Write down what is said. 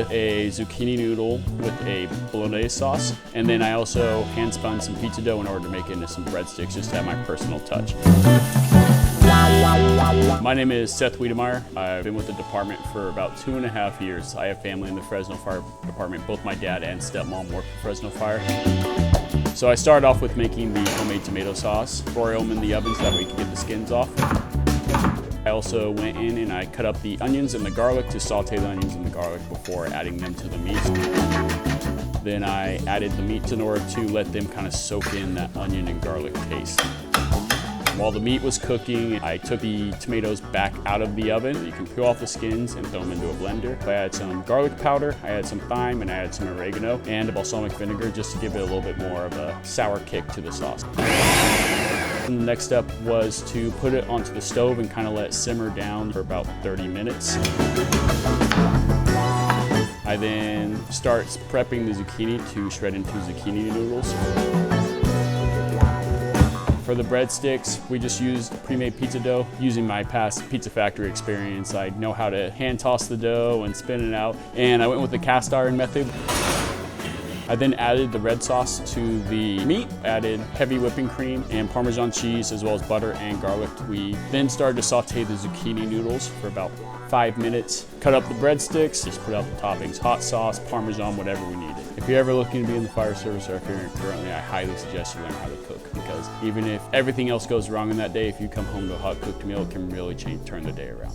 with a zucchini noodle with a bolognese sauce. And then I also hand spun some pizza dough in order to make it into some breadsticks, just to add my personal touch. My name is Seth Wedemeyer. I've been with the department for about 2.5 years. I have family in the Fresno Fire Department. Both my dad and stepmom work for Fresno Fire. So I started off with making the homemade tomato sauce, broil them in the oven so that we could get the skins off. I also went in and I cut up the onions and the garlic to saute the onions and the garlic before adding them to the meat. Then I added the meats in order to let them kind of soak in that onion and garlic taste. While the meat was cooking, I took the tomatoes back out of the oven. You can peel off the skins and throw them into a blender. I added some garlic powder, I added some thyme, and I added some oregano and a balsamic vinegar just to give it a little bit more of a sour kick to the sauce. And the next step was to put it onto the stove and kind of let it simmer down for about 30 minutes. I then start prepping the zucchini to shred into zucchini noodles. For the breadsticks, we just used pre-made pizza dough. Using my past pizza factory experience, I know how to hand toss the dough and spin it out, and I went with the cast iron method. I then added the red sauce to the meat, added heavy whipping cream and Parmesan cheese, as well as butter and garlic. We then started to saute the zucchini noodles for about 5 minutes. Cut up the breadsticks, just put out the toppings, hot sauce, Parmesan, whatever we needed. If you're ever looking to be in the fire service or if you're currently, I highly suggest you learn how to cook, because even if everything else goes wrong in that day, if you come home to a hot cooked meal, it can really turn the day around.